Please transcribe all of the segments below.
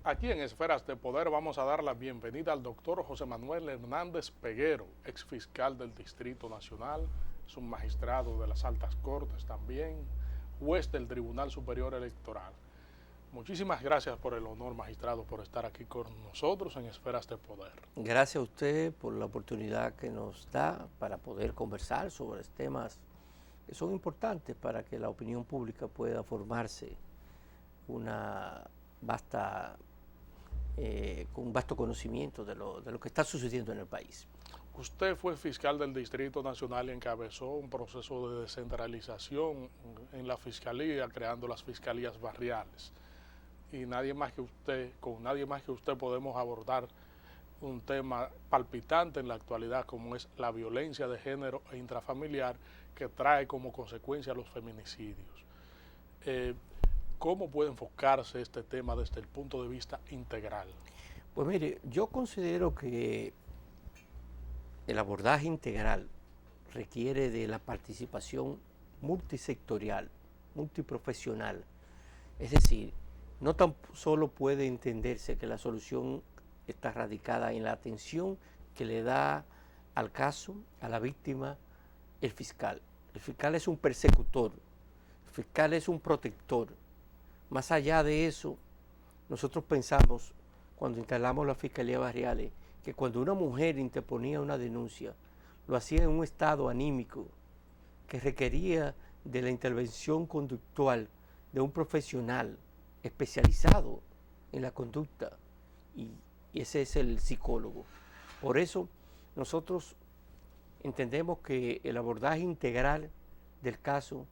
Aquí en Esferas de Poder vamos a dar la bienvenida al doctor José Manuel Hernández Peguero, exfiscal del Distrito Nacional, es un magistrado de las Altas Cortes también, juez del Tribunal Superior Electoral. Muchísimas gracias por el honor, magistrado, por estar aquí con nosotros en Esferas de Poder. Gracias a usted por la oportunidad que nos da para poder conversar sobre temas que son importantes para que la opinión pública pueda formarse con un vasto conocimiento de lo que está sucediendo en el país. Usted fue fiscal del Distrito Nacional y encabezó un proceso de descentralización en la fiscalía, creando las fiscalías barriales. Y nadie más que usted, con nadie más que usted podemos abordar un tema palpitante en la actualidad como es la violencia de género e intrafamiliar que trae como consecuencia los feminicidios. ¿Cómo puede enfocarse este tema desde el punto de vista integral? Pues mire, yo considero que el abordaje integral requiere de la participación multisectorial, multiprofesional. Es decir, no tan solo puede entenderse que la solución está radicada en la atención que le da al caso, a la víctima, el fiscal. El fiscal es un persecutor, el fiscal es un protector. Más allá de eso, nosotros pensamos, cuando instalamos las fiscalías barriales, que cuando una mujer interponía una denuncia, lo hacía en un estado anímico que requería de la intervención conductual de un profesional especializado en la conducta, y ese es el psicólogo. Por eso nosotros entendemos que el abordaje integral del caso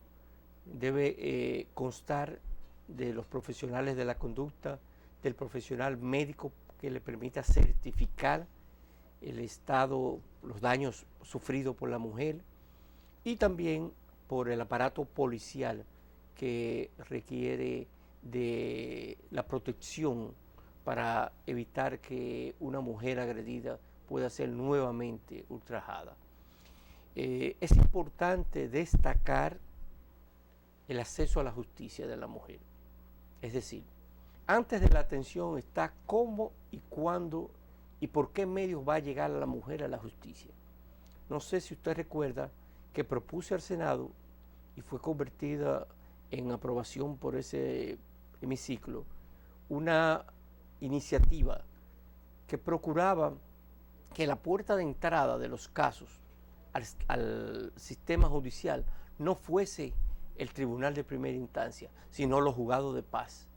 debe constar de los profesionales de la conducta, del profesional médico que le permita certificar el estado, los daños sufridos por la mujer, y también por el aparato policial que requiere de la protección para evitar que una mujer agredida pueda ser nuevamente ultrajada. Es importante destacar el acceso a la justicia de la mujer. Es decir, antes de la atención está cómo y cuándo y por qué medios va a llegar la mujer a la justicia. No sé si usted recuerda que propuse al Senado y fue convertida en aprobación por ese hemiciclo una iniciativa que procuraba que la puerta de entrada de los casos al sistema judicial no fuese el tribunal de primera instancia, sino los juzgados de paz,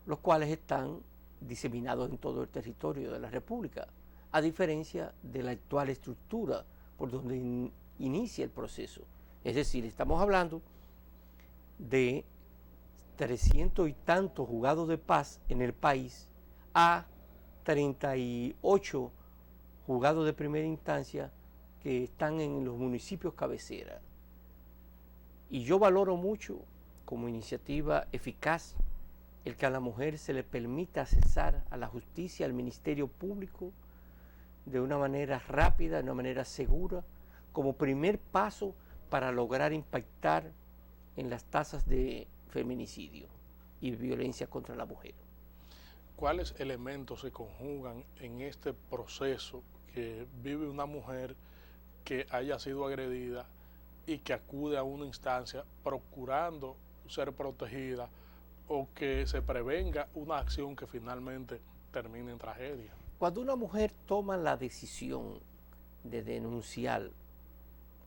los cuales están diseminados en todo el territorio de la República, a diferencia de la actual estructura por donde inicia el proceso. Es decir, estamos hablando de 300 y tantos juzgados de paz en el país a 38 juzgados de primera instancia que están en los municipios cabecera. Y yo valoro mucho como iniciativa eficaz el que a la mujer se le permita accesar a la justicia, al Ministerio Público, de una manera rápida, de una manera segura, como primer paso para lograr impactar en las tasas de feminicidio y violencia contra la mujer. ¿Cuáles elementos se conjugan en este proceso que vive una mujer que haya sido agredida y que acude a una instancia procurando ser protegida o que se prevenga una acción que finalmente termine en tragedia? Cuando una mujer toma la decisión de denunciar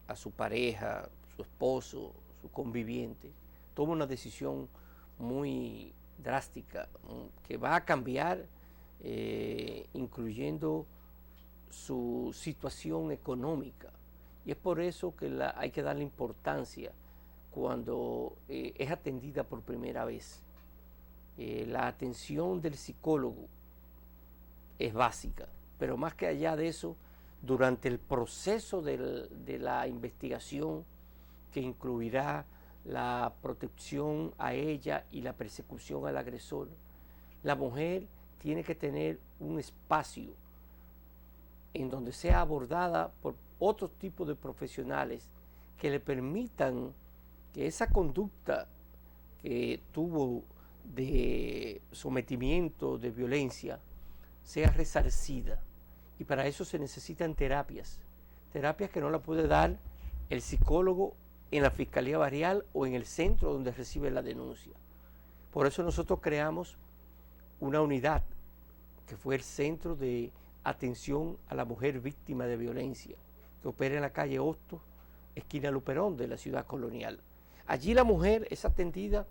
a su pareja, su esposo, su conviviente, toma una decisión muy drástica que va a cambiar, incluyendo su situación económica. Y es por eso que hay que darle importancia cuando es atendida por primera vez. La atención del psicólogo es básica, pero más que allá de eso, durante el proceso de la investigación, que incluirá la protección a ella y la persecución al agresor, la mujer tiene que tener un espacio en donde sea abordada por otro tipo de profesionales que le permitan que esa conducta que tuvo de sometimiento, de violencia, sea resarcida. Y para eso se necesitan terapias que no la puede dar el psicólogo en la Fiscalía Barrial o en el centro donde recibe la denuncia. Por eso nosotros creamos una unidad que fue el Centro de Atención a la Mujer Víctima de Violencia, que opera en la calle Hostos, esquina Luperón de la ciudad colonial. Allí la mujer es atendida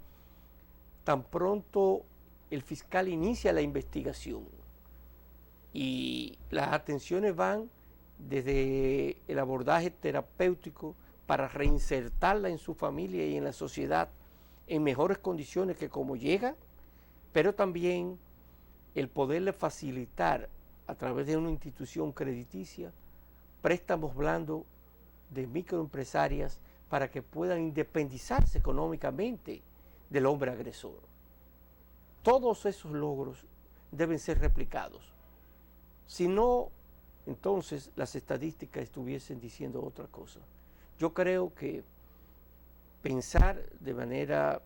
tan pronto el fiscal inicia la investigación, y las atenciones van desde el abordaje terapéutico para reinsertarla en su familia y en la sociedad en mejores condiciones que como llega, pero también el poderle facilitar a través de una institución crediticia préstamos blandos de microempresarias para que puedan independizarse económicamente del hombre agresor. Todos esos logros deben ser replicados. Si no, entonces las estadísticas estuviesen diciendo otra cosa. Yo creo que pensar de manera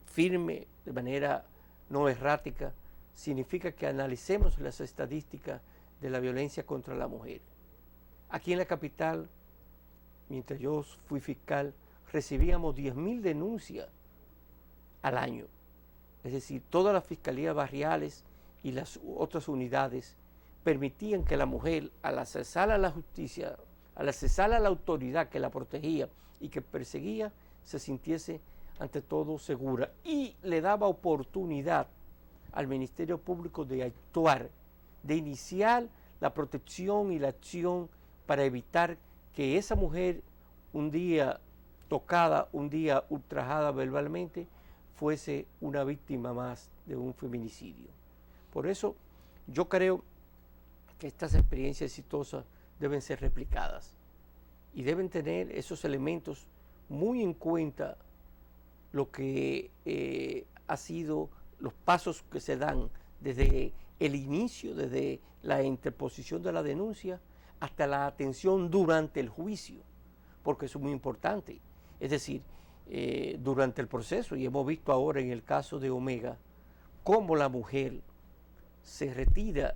firme, de manera no errática, significa que analicemos las estadísticas de la violencia contra la mujer. Aquí en la capital, mientras yo fui fiscal, recibíamos 10.000 denuncias al año. Es decir, todas las fiscalías barriales y las otras unidades permitían que la mujer, al accesar a la justicia, al accesar a la autoridad que la protegía y que perseguía, se sintiese ante todo segura, y le daba oportunidad al Ministerio Público de actuar, de iniciar la protección y la acción para evitar que esa mujer, un día tocada, un día ultrajada verbalmente, fuese una víctima más de un feminicidio. Por eso yo creo que estas experiencias exitosas deben ser replicadas y deben tener esos elementos muy en cuenta, lo que ha sido los pasos que se dan desde el inicio, desde la interposición de la denuncia hasta la atención durante el juicio, porque eso es muy importante. Es decir, durante el proceso, y hemos visto ahora en el caso de Omega, cómo la mujer se retira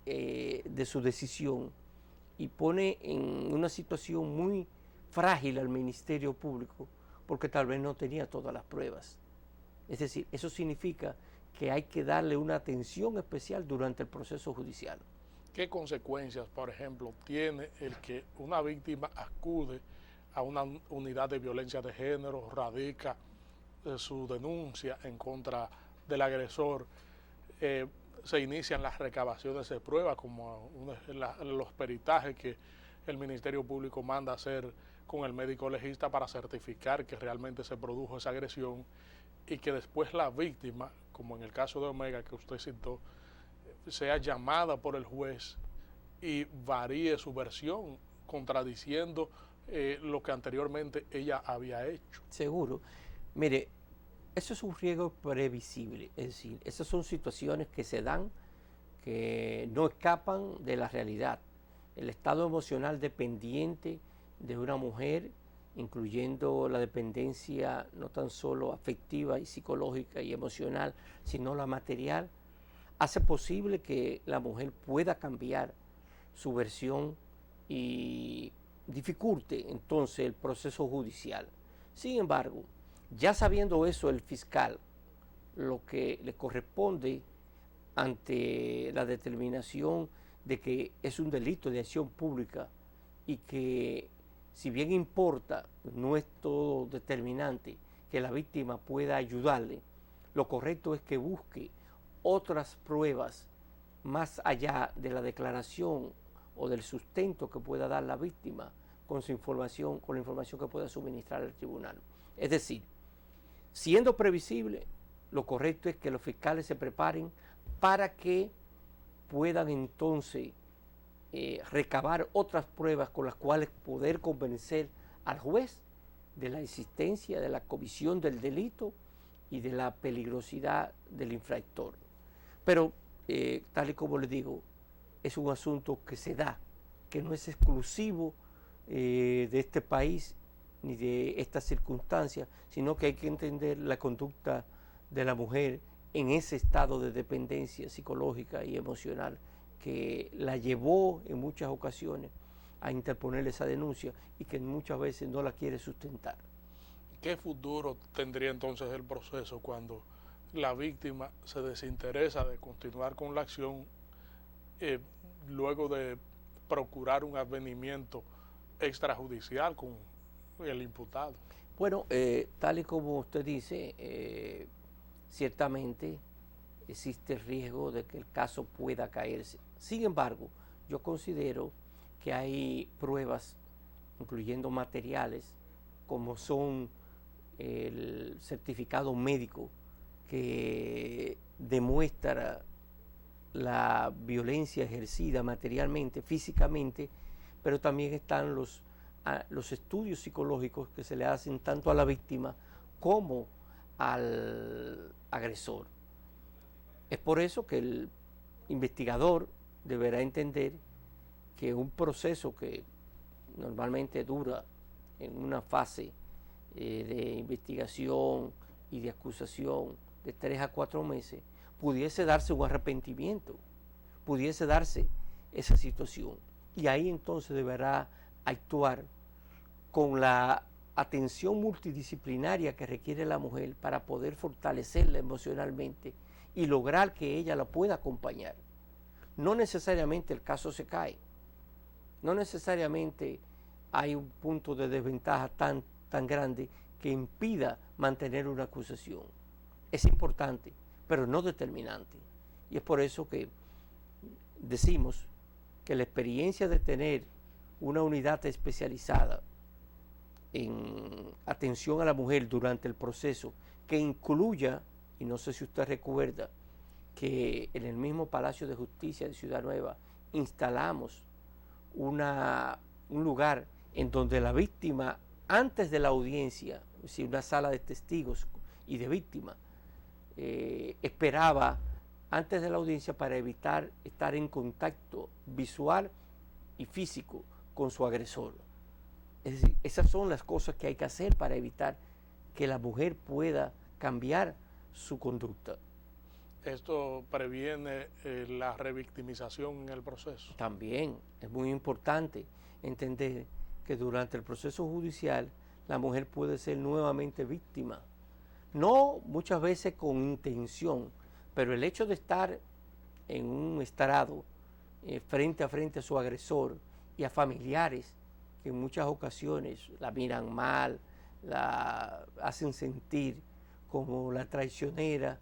de su decisión y pone en una situación muy frágil al Ministerio Público, porque tal vez no tenía todas las pruebas. Es decir, eso significa que hay que darle una atención especial durante el proceso judicial. ¿Qué consecuencias, por ejemplo, tiene el que una víctima acude a una unidad de violencia de género, radica su denuncia en contra del agresor? Se inician las recabaciones de pruebas, como los peritajes que el Ministerio Público manda hacer con el médico legista para certificar que realmente se produjo esa agresión, y que después la víctima, como en el caso de Omega que usted citó, sea llamada por el juez y varíe su versión, contradiciendo lo que anteriormente ella había hecho. Seguro. Mire, eso es un riesgo previsible, es decir, esas son situaciones que se dan, que no escapan de la realidad. El estado emocional dependiente de una mujer, incluyendo la dependencia no tan solo afectiva y psicológica y emocional, sino la material, hace posible que la mujer pueda cambiar su versión y dificulte entonces el proceso judicial. Sin embargo, ya sabiendo eso, el fiscal, lo que le corresponde ante la determinación de que es un delito de acción pública y que, si bien importa, no es todo determinante que la víctima pueda ayudarle, lo correcto es que busque otras pruebas más allá de la declaración o del sustento que pueda dar la víctima con su información, con la información que pueda suministrar al tribunal. Es decir, siendo previsible, lo correcto es que los fiscales se preparen para que puedan entonces recabar otras pruebas con las cuales poder convencer al juez de la existencia, de la comisión del delito y de la peligrosidad del infractor. Pero, tal y como les digo, es un asunto que se da, que no es exclusivo de este país ni de estas circunstancias, sino que hay que entender la conducta de la mujer en ese estado de dependencia psicológica y emocional que la llevó en muchas ocasiones a interponer esa denuncia y que muchas veces no la quiere sustentar. ¿Qué futuro tendría entonces el proceso cuando la víctima se desinteresa de continuar con la acción luego de procurar un advenimiento extrajudicial con el imputado? Bueno, tal y como usted dice, ciertamente existe el riesgo de que el caso pueda caerse. Sin embargo, yo considero que hay pruebas, incluyendo materiales, como son el certificado médico que demuestra la violencia ejercida materialmente, físicamente, pero también están los estudios psicológicos que se le hacen tanto a la víctima como al agresor. Es por eso que el investigador deberá entender que un proceso que normalmente dura en una fase de investigación y de acusación de 3 a 4 meses, pudiese darse un arrepentimiento, pudiese darse esa situación. Y ahí entonces deberá actuar con la atención multidisciplinaria que requiere la mujer para poder fortalecerla emocionalmente y lograr que ella la pueda acompañar. No necesariamente el caso se cae, no necesariamente hay un punto de desventaja tan grande que impida mantener una acusación. Es importante, pero no determinante. Y es por eso que decimos que la experiencia de tener una unidad especializada en atención a la mujer durante el proceso, que incluya, y no sé si usted recuerda, que en el mismo Palacio de Justicia de Ciudad Nueva instalamos un lugar en donde la víctima, antes de la audiencia, es decir, una sala de testigos y de víctima, esperaba antes de la audiencia para evitar estar en contacto visual y físico con su agresor. Es decir, esas son las cosas que hay que hacer para evitar que la mujer pueda cambiar su conducta. ¿Esto previene la revictimización en el proceso? También es muy importante entender que durante el proceso judicial la mujer puede ser nuevamente víctima. No muchas veces con intención, pero el hecho de estar en un estrado frente a frente a su agresor y a familiares que en muchas ocasiones la miran mal, la hacen sentir como la traicionera,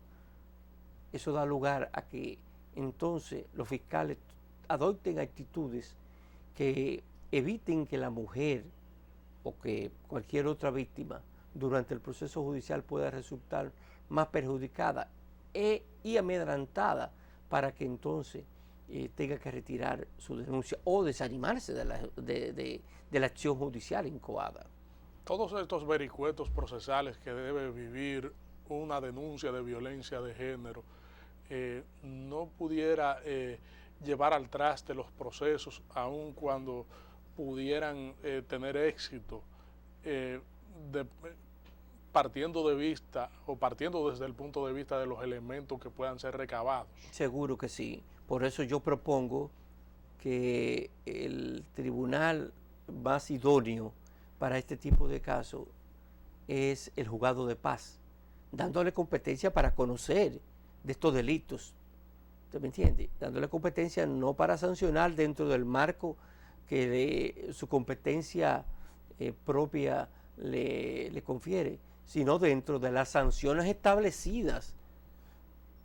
eso da lugar a que entonces los fiscales adopten actitudes que eviten que la mujer o que cualquier otra víctima durante el proceso judicial pueda resultar más perjudicada y amedrantada para que entonces tenga que retirar su denuncia o desanimarse de la acción judicial incoada. Todos estos vericuetos procesales que debe vivir una denuncia de violencia de género no pudiera llevar al traste los procesos, aun cuando pudieran tener éxito, partiendo de vista o partiendo desde el punto de vista de los elementos que puedan ser recabados. Seguro que sí. Por eso yo propongo que el tribunal más idóneo para este tipo de casos es el juzgado de paz, dándole competencia para conocer de estos delitos. ¿Usted me entiende? Dándole competencia no para sancionar dentro del marco que de su competencia propia le confiere, sino dentro de las sanciones establecidas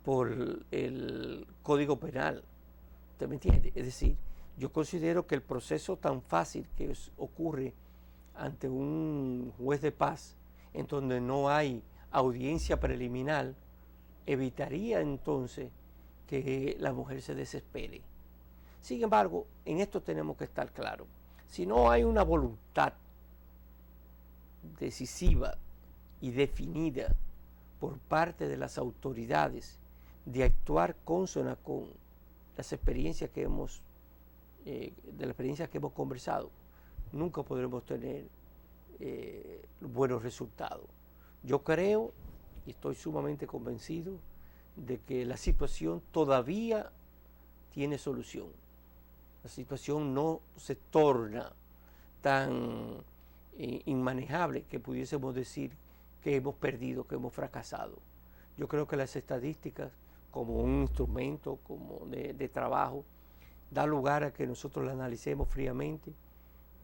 por el Código Penal. ¿Usted me entiende? Es decir, yo considero que el proceso tan fácil que ocurre ante un juez de paz, en donde no hay audiencia preliminar, evitaría entonces que la mujer se desespere. Sin embargo, en esto tenemos que estar claros. Si no hay una voluntad decisiva y definida por parte de las autoridades de actuar consona con las experiencias que hemos conversado, nunca podremos tener buenos resultados. Yo creo y estoy sumamente convencido de que la situación todavía tiene solución. La situación no se torna tan inmanejable que pudiésemos decir que hemos perdido, que hemos fracasado. Yo creo que las estadísticas, como un instrumento como de trabajo, da lugar a que nosotros la analicemos fríamente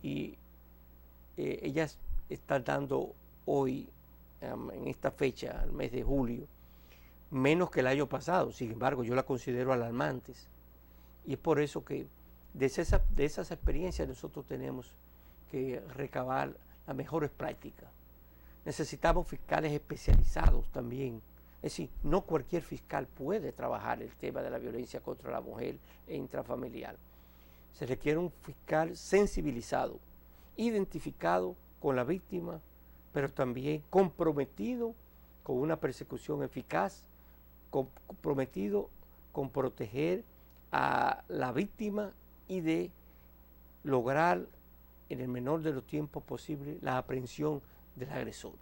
y ellas están dando hoy, en esta fecha, el mes de julio, menos que el año pasado. Sin embargo, yo la considero alarmantes. Y es por eso que de esas experiencias nosotros tenemos que recabar las mejores prácticas. Necesitamos fiscales especializados también. Es decir, no cualquier fiscal puede trabajar el tema de la violencia contra la mujer e intrafamiliar. Se requiere un fiscal sensibilizado, identificado con la víctima, pero también comprometido con una persecución eficaz, comprometido con proteger a la víctima y de lograr en el menor de los tiempos posible la aprehensión del agresor.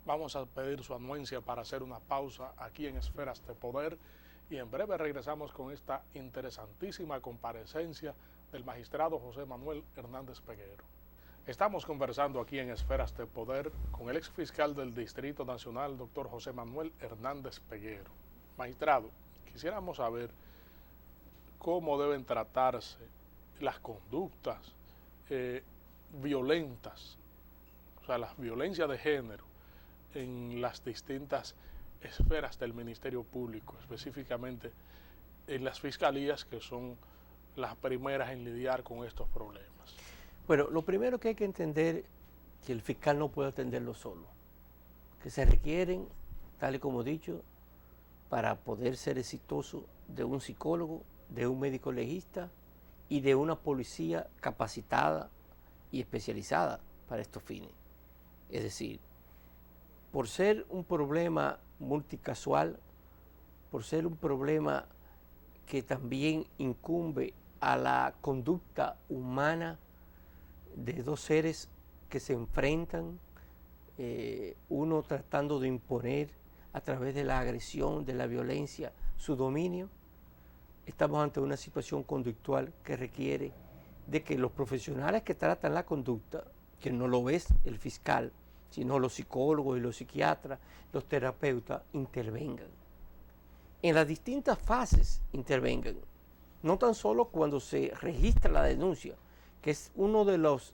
Vamos a pedir su anuencia para hacer una pausa aquí en Esferas de Poder y en breve regresamos con esta interesantísima comparecencia del magistrado José Manuel Hernández Peguero. Estamos conversando aquí en Esferas de Poder con el exfiscal del Distrito Nacional, doctor José Manuel Hernández Peguero. Magistrado, quisiéramos saber cómo deben tratarse las conductas violentas, o sea, las violencias de género en las distintas esferas del Ministerio Público, específicamente en las fiscalías, que son las primeras en lidiar con estos problemas. Bueno, lo primero que hay que entender es que el fiscal no puede atenderlo solo, que se requieren, tal y como he dicho, para poder ser exitoso, de un psicólogo, de un médico legista y de una policía capacitada y especializada para estos fines. Es decir, por ser un problema multicasual, por ser un problema que también incumbe a la conducta humana de dos seres que se enfrentan, uno tratando de imponer a través de la agresión, de la violencia, su dominio, estamos ante una situación conductual que requiere de que los profesionales que tratan la conducta, que no lo es el fiscal, sino los psicólogos y los psiquiatras, los terapeutas, intervengan. En las distintas fases intervengan, no tan solo cuando se registra la denuncia, que es uno de los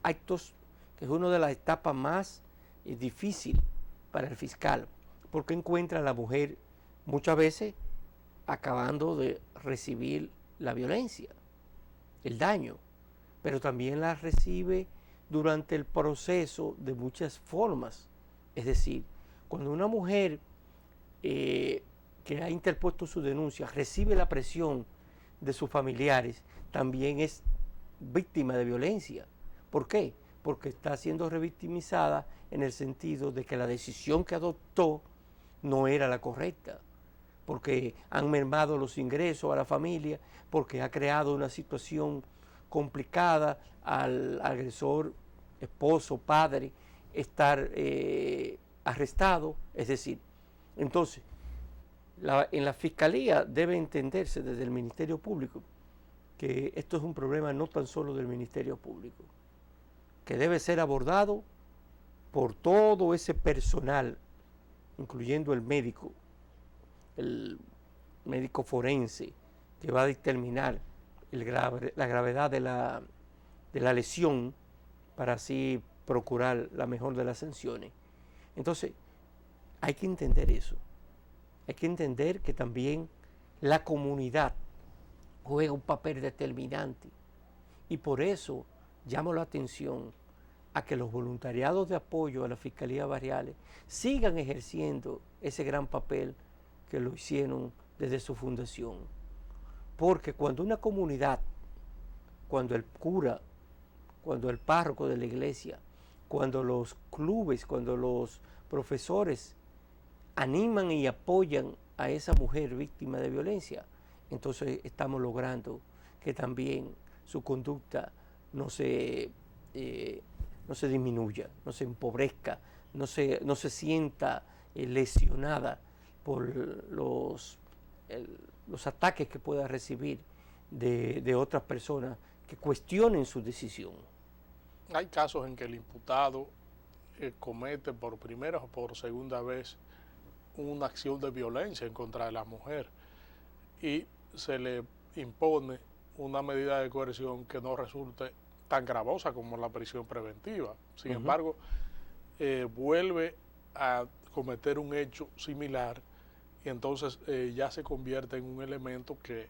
actos, que es una de las etapas más difíciles para el fiscal, porque encuentra a la mujer muchas veces acabando de recibir la violencia, el daño, pero también la recibe durante el proceso de muchas formas. Es decir, cuando una mujer que ha interpuesto su denuncia recibe la presión de sus familiares, también es víctima de violencia. ¿Por qué? Porque está siendo revictimizada en el sentido de que la decisión que adoptó no era la correcta, porque han mermado los ingresos a la familia, porque ha creado una situación complicada al agresor, esposo, padre, estar arrestado. Es decir, entonces, en la Fiscalía debe entenderse desde el Ministerio Público que esto es un problema no tan solo del Ministerio Público, que debe ser abordado por todo ese personal, incluyendo el médico forense, que va a determinar la gravedad de la lesión para así procurar la mejor de las sanciones. Entonces, hay que entender eso. Hay que entender que también la comunidad juega un papel determinante y por eso llamo la atención a que los voluntariados de apoyo a las fiscalías barriales sigan ejerciendo ese gran papel que lo hicieron desde su fundación. Porque cuando una comunidad, cuando el cura, cuando el párroco de la iglesia, cuando los clubes, cuando los profesores animan y apoyan a esa mujer víctima de violencia, entonces estamos logrando que también su conducta no se no se disminuya, no se empobrezca, no se sienta lesionada por los ataques que pueda recibir de otras personas que cuestionen su decisión. Hay casos en que el imputado comete por primera o por segunda vez una acción de violencia en contra de la mujer y se le impone una medida de coerción que no resulte tan gravosa como la prisión preventiva. Sin embargo, vuelve a cometer un hecho similar y entonces ya se convierte en un elemento que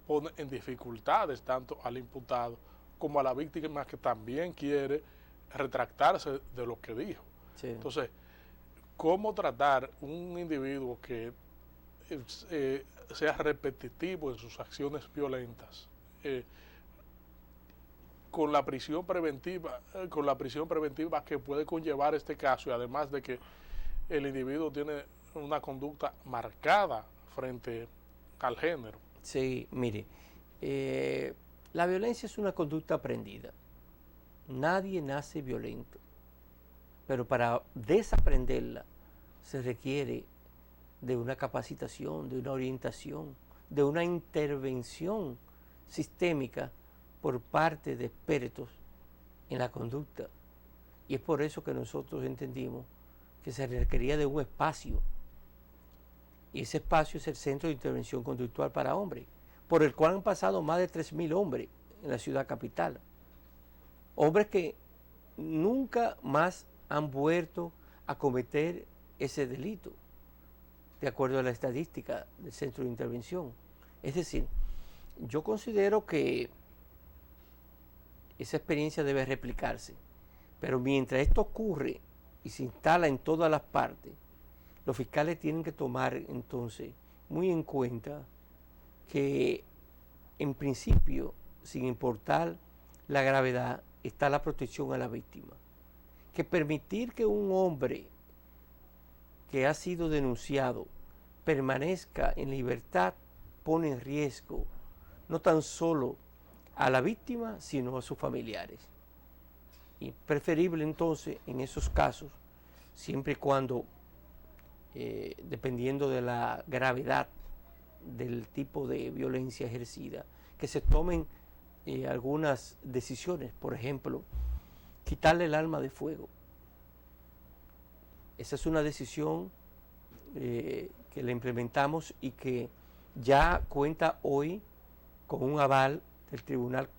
pone en dificultades tanto al imputado como a la víctima, que también quiere retractarse de lo que dijo. Sí. Entonces, ¿cómo tratar un individuo que sea repetitivo en sus acciones violentas con la prisión preventiva que puede conllevar este caso, y además de que el individuo tiene una conducta marcada frente al género? Sí, mire, la violencia es una conducta aprendida. Nadie nace violento, pero para desaprenderla se requiere de una capacitación, de una orientación, de una intervención sistémica por parte de expertos en la conducta. Y es por eso que nosotros entendimos que se requería de un espacio. Y ese espacio es el Centro de Intervención Conductual para Hombres, por el cual han pasado más de 3.000 hombres en la ciudad capital. Hombres que nunca más han vuelto a cometer ese delito, de acuerdo a la estadística del Centro de Intervención. Es decir, yo considero que esa experiencia debe replicarse, pero mientras esto ocurre y se instala en todas las partes, los fiscales tienen que tomar entonces muy en cuenta que en principio, sin importar la gravedad, está la protección a la víctima. Que permitir que un hombre que ha sido denunciado permanezca en libertad pone en riesgo no tan solo a la víctima, sino a sus familiares. Y preferible entonces en esos casos, siempre y cuando, dependiendo de la gravedad del tipo de violencia ejercida, que se tomen algunas decisiones. Por ejemplo, quitarle el arma de fuego. Esa es una decisión que la implementamos y que ya cuenta hoy con un aval del Tribunal,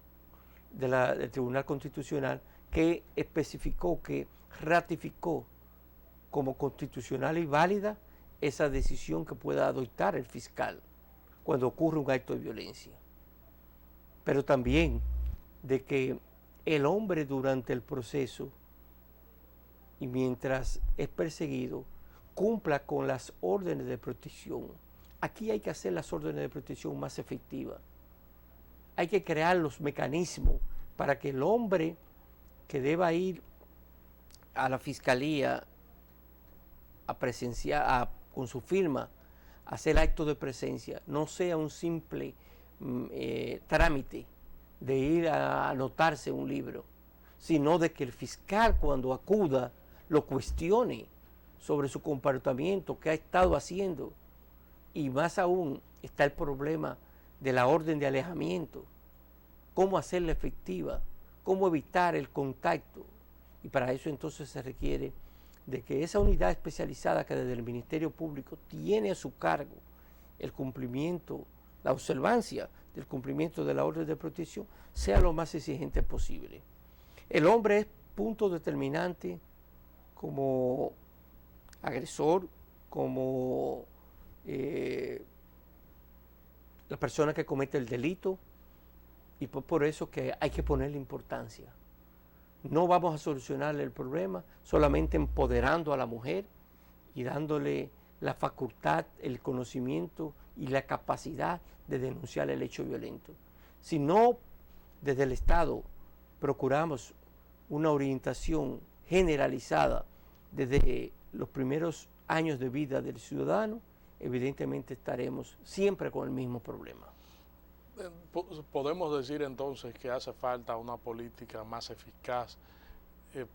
del Tribunal Constitucional, que especificó, que ratificó como constitucional y válida esa decisión que pueda adoptar el fiscal cuando ocurre un acto de violencia. Pero también de que el hombre durante el proceso y mientras es perseguido cumpla con las órdenes de protección. Aquí hay que hacer las órdenes de protección más efectivas. Hay que crear los mecanismos para que el hombre que deba ir a la fiscalía a presenciar, con su firma, a hacer acto de presencia, no sea un simple trámite de ir a anotarse un libro, sino de que el fiscal cuando acuda lo cuestione sobre su comportamiento, qué ha estado haciendo. Y más aún está el problema de la orden de alejamiento, cómo hacerla efectiva, cómo evitar el contacto. Y para eso entonces se requiere de que esa unidad especializada que desde el Ministerio Público tiene a su cargo el cumplimiento, la observancia del cumplimiento de la orden de protección, sea lo más exigente posible. El hombre es punto determinante como agresor, como la persona que comete el delito, y por eso que hay que ponerle importancia. No vamos a solucionar el problema solamente empoderando a la mujer y dándole la facultad, el conocimiento y la capacidad de denunciar el hecho violento. Si no, desde el Estado procuramos una orientación generalizada desde los primeros años de vida del ciudadano, evidentemente estaremos siempre con el mismo problema. Podemos decir entonces que hace falta una política más eficaz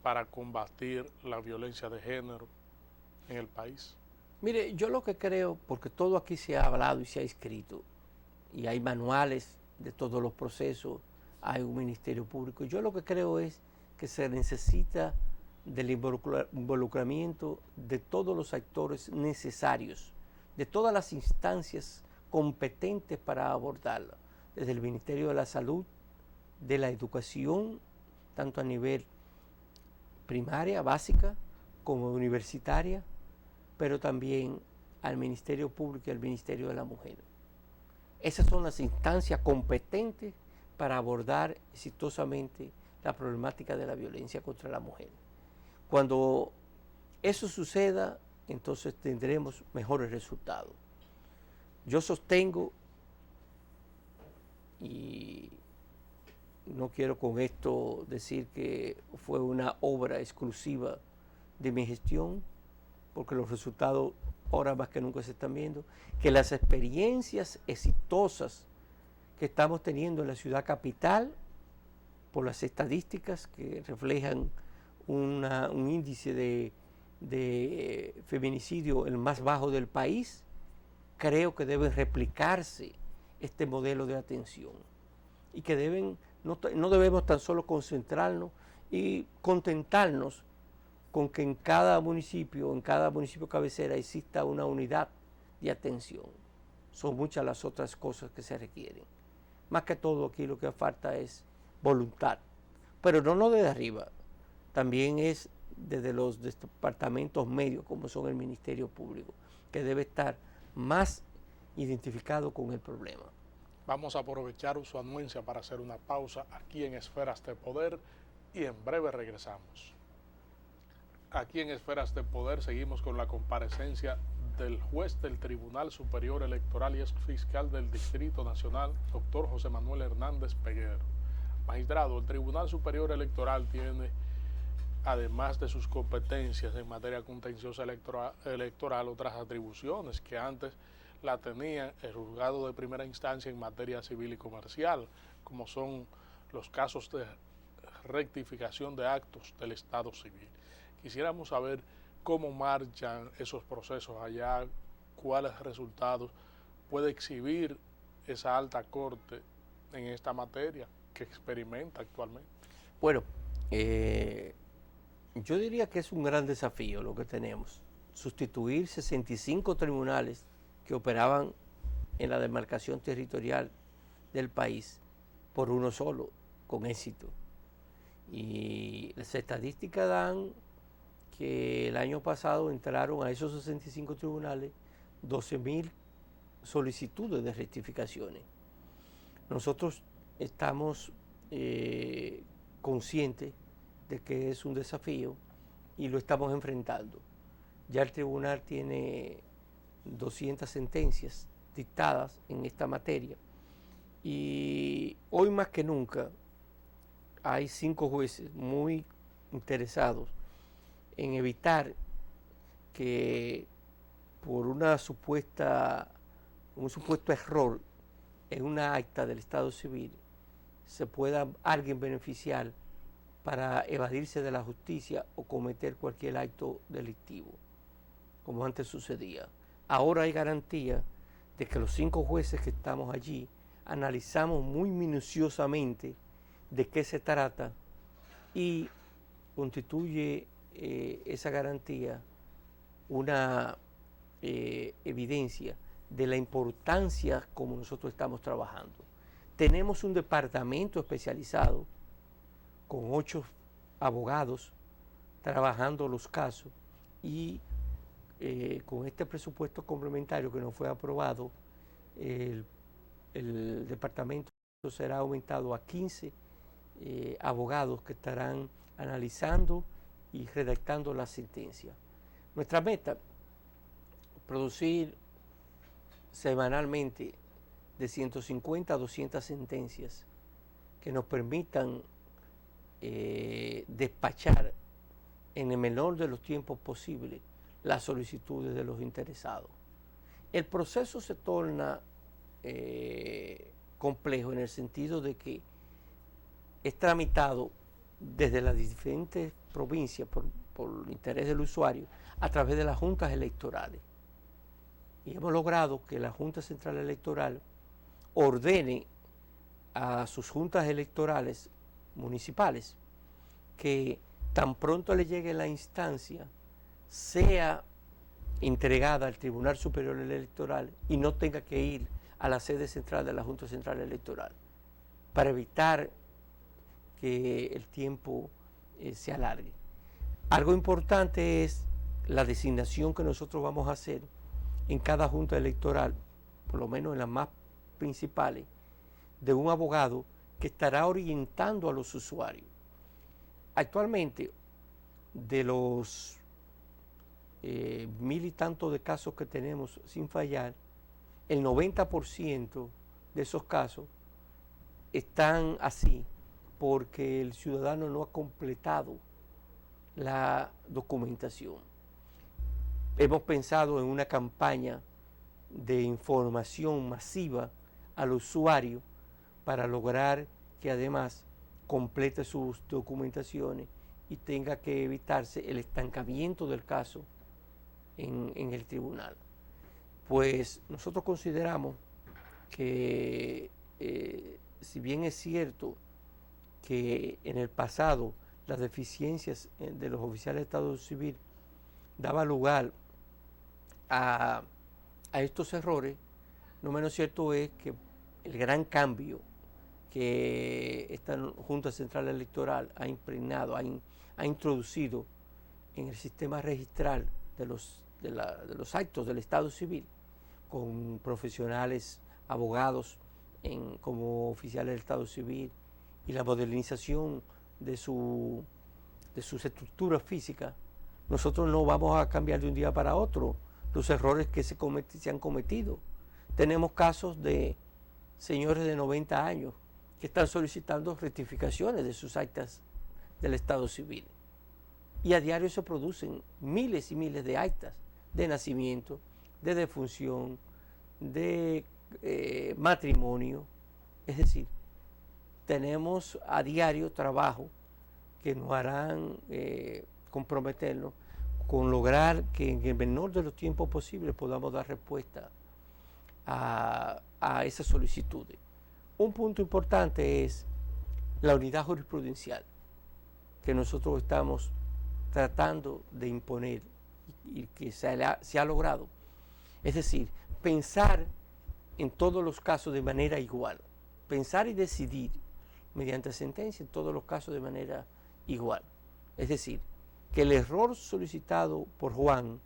para combatir la violencia de género en el país? Mire, yo lo que creo, porque todo aquí se ha hablado y se ha escrito, y hay manuales de todos los procesos, hay un ministerio público, yo lo que creo es que se necesita del involucramiento de todos los actores necesarios, de todas las instancias competentes para abordarla, desde el Ministerio de la Salud, de la educación, tanto a nivel primaria, básica, como universitaria, pero también al Ministerio Público y al Ministerio de la Mujer. Esas son las instancias competentes para abordar exitosamente la problemática de la violencia contra la mujer. Cuando eso suceda, entonces tendremos mejores resultados. Yo sostengo, y no quiero con esto decir que fue una obra exclusiva de mi gestión, porque los resultados ahora más que nunca se están viendo, que las experiencias exitosas que estamos teniendo en la ciudad capital, por las estadísticas que reflejan un índice de feminicidio el más bajo del país, creo que debe replicarse este modelo de atención y que no debemos tan solo concentrarnos y contentarnos con que en cada municipio cabecera exista una unidad de atención. Son muchas las otras cosas que se requieren. Más que todo aquí lo que falta es voluntad, pero no desde arriba, también es desde los departamentos medios como son el Ministerio Público, que debe estar más identificado con el problema. Vamos a aprovechar su anuencia para hacer una pausa aquí en Esferas de Poder y en breve regresamos. Aquí en Esferas de Poder seguimos con la comparecencia del juez del Tribunal Superior Electoral y ex fiscal del Distrito Nacional, doctor José Manuel Hernández Peguero. Magistrado, el Tribunal Superior Electoral tiene, además de sus competencias en materia contenciosa electoral, otras atribuciones que antes la tenía el juzgado de primera instancia en materia civil y comercial, como son los casos de rectificación de actos del Estado civil. Quisiéramos saber cómo marchan esos procesos allá, cuáles resultados puede exhibir esa alta corte en esta materia que experimenta actualmente. Bueno, yo diría que es un gran desafío lo que tenemos, sustituir 65 tribunales que operaban en la demarcación territorial del país por uno solo, con éxito. Y las estadísticas dan que el año pasado entraron a esos 65 tribunales 12.000 solicitudes de rectificaciones. Nosotros estamos conscientes de que es un desafío y lo estamos enfrentando. Ya el tribunal tiene 200 sentencias dictadas en esta materia y hoy más que nunca hay 5 jueces muy interesados en evitar que por un supuesto error en una acta del Estado civil se pueda alguien beneficiar para evadirse de la justicia o cometer cualquier acto delictivo, como antes sucedía. Ahora hay garantía de que los 5 jueces que estamos allí analizamos muy minuciosamente de qué se trata y constituye esa garantía una evidencia de la importancia como nosotros estamos trabajando. Tenemos un departamento especializado con 8 abogados trabajando los casos y con este presupuesto complementario que nos fue aprobado, el departamento será aumentado a 15 abogados que estarán analizando y redactando la sentencia. Nuestra meta, producir semanalmente de 150 a 200 sentencias que nos permitan despachar en el menor de los tiempos posibles las solicitudes de los interesados. El proceso se torna complejo en el sentido de que es tramitado desde las diferentes provincias por el interés del usuario a través de las juntas electorales. Y hemos logrado que la Junta Central Electoral ordene a sus juntas electorales municipales que tan pronto le llegue la instancia sea entregada al Tribunal Superior Electoral y no tenga que ir a la sede central de la Junta Central Electoral para evitar que el tiempo se alargue. Algo importante es la designación que nosotros vamos a hacer en cada junta electoral, por lo menos en las más principales, de un abogado que estará orientando a los usuarios. Actualmente, de los 1000 y tantos de casos que tenemos sin fallar, el 90% de esos casos están así porque el ciudadano no ha completado la documentación. Hemos pensado en una campaña de información masiva al usuario para lograr que además complete sus documentaciones y tenga que evitarse el estancamiento del caso en el tribunal. Pues nosotros consideramos que si bien es cierto que en el pasado las deficiencias de los oficiales de Estado Civil daba lugar a estos errores, no menos cierto es que el gran cambio que esta Junta Central Electoral ha impregnado, ha introducido en el sistema registral de los actos del Estado Civil, con profesionales, abogados como oficiales del Estado Civil, y la modernización de sus estructuras físicas, nosotros no vamos a cambiar de un día para otro los errores que se han cometido. Tenemos casos de señores de 90 años que están solicitando rectificaciones de sus actas del Estado Civil. Y a diario se producen miles y miles de actas de nacimiento, de defunción, de matrimonio. Es decir, tenemos a diario trabajo que nos harán comprometernos con lograr que en el menor de los tiempos posibles podamos dar respuesta a esas solicitudes. Un punto importante es la unidad jurisprudencial que nosotros estamos tratando de imponer y que se ha logrado. Es decir, pensar en todos los casos de manera igual, pensar y decidir mediante sentencia en todos los casos de manera igual. Es decir, que el error solicitado por Juan,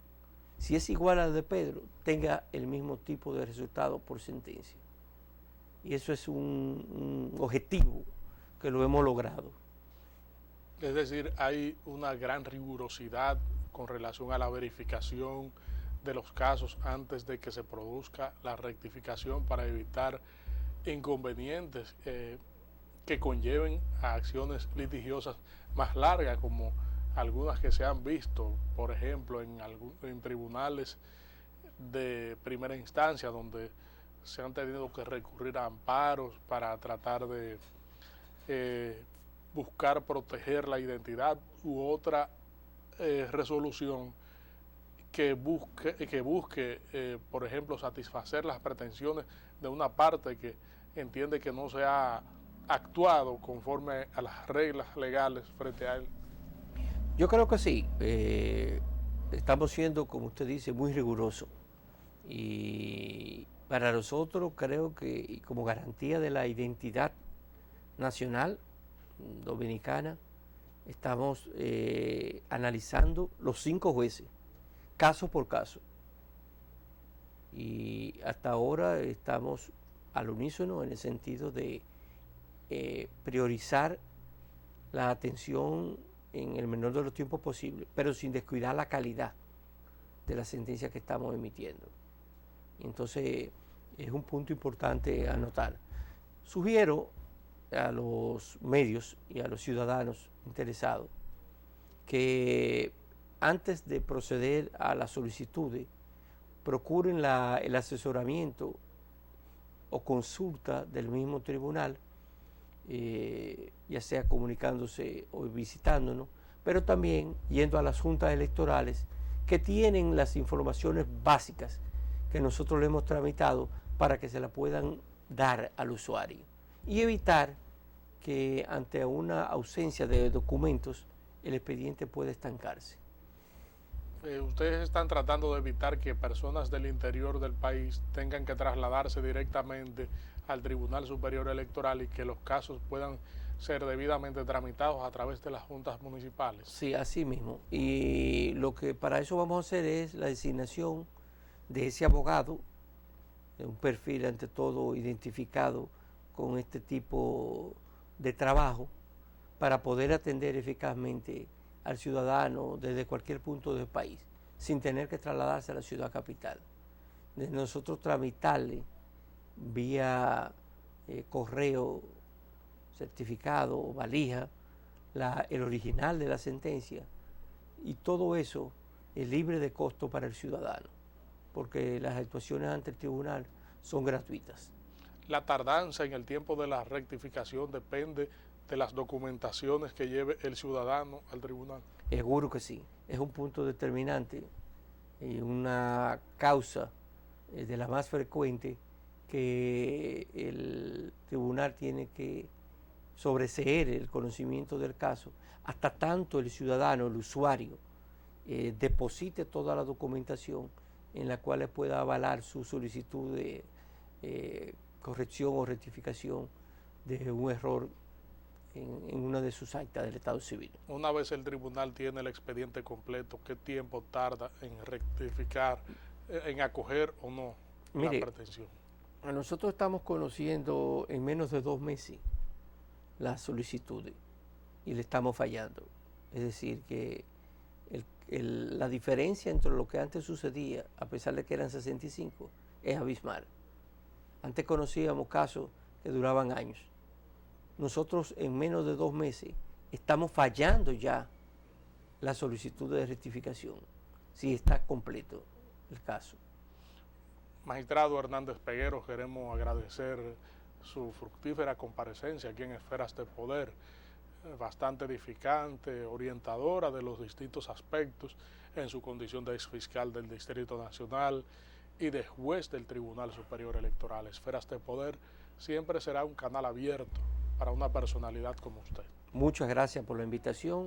si es igual al de Pedro, tenga el mismo tipo de resultado por sentencia. Y eso es un objetivo que lo hemos logrado. Es decir, hay una gran rigurosidad con relación a la verificación de los casos antes de que se produzca la rectificación para evitar inconvenientes que conlleven a acciones litigiosas más largas, como algunas que se han visto, por ejemplo, en tribunales de primera instancia, donde se han tenido que recurrir a amparos para tratar de buscar proteger la identidad u otra resolución que busque por ejemplo, satisfacer las pretensiones de una parte que entiende que no se ha actuado conforme a las reglas legales frente a él. Yo creo que sí. Estamos siendo, como usted dice, muy rigurosos. Y para nosotros creo que, y como garantía de la identidad nacional dominicana, estamos analizando los 5 jueces, caso por caso. Y hasta ahora estamos al unísono en el sentido de priorizar la atención en el menor de los tiempos posible, pero sin descuidar la calidad de la sentencia que estamos emitiendo. Entonces, es un punto importante a notar. Sugiero a los medios y a los ciudadanos interesados que antes de proceder a las solicitudes procuren el asesoramiento o consulta del mismo tribunal ya sea comunicándose o visitándonos, pero también yendo a las juntas electorales que tienen las informaciones básicas que nosotros le hemos tramitado para que se la puedan dar al usuario y evitar que ante una ausencia de documentos el expediente pueda estancarse. Ustedes están tratando de evitar que personas del interior del país tengan que trasladarse directamente al Tribunal Superior Electoral y que los casos puedan ser debidamente tramitados a través de las juntas municipales. Sí, así mismo. Y lo que para eso vamos a hacer es la designación de ese abogado, de un perfil ante todo identificado con este tipo de trabajo, para poder atender eficazmente al ciudadano desde cualquier punto del país, sin tener que trasladarse a la ciudad capital. De nosotros tramitarle vía correo certificado, valija, el original de la sentencia, y todo eso es libre de costo para el ciudadano, porque las actuaciones ante el tribunal son gratuitas. La tardanza en el tiempo de la rectificación depende de las documentaciones que lleve el ciudadano al tribunal. Seguro que sí, es un punto determinante y una causa de la más frecuente que el tribunal tiene que sobreseer el conocimiento del caso, hasta tanto el ciudadano, el usuario, deposite toda la documentación en la cual pueda avalar su solicitud de corrección o rectificación de un error en una de sus actas del Estado Civil. Una vez el tribunal tiene el expediente completo, ¿qué tiempo tarda en rectificar, en acoger o no la pretensión? Nosotros estamos conociendo en menos de 2 meses las solicitudes y le estamos fallando. Es decir, que la diferencia entre lo que antes sucedía, a pesar de que eran 65, es abismal. Antes conocíamos casos que duraban años. Nosotros en menos de 2 meses estamos fallando ya la solicitud de rectificación, si está completo el caso. Magistrado Hernández Peguero, queremos agradecer su fructífera comparecencia aquí en Esferas de Poder, bastante edificante, orientadora de los distintos aspectos en su condición de exfiscal del Distrito Nacional y de juez del Tribunal Superior Electoral. Esferas de Poder siempre será un canal abierto para una personalidad como usted. Muchas gracias por la invitación.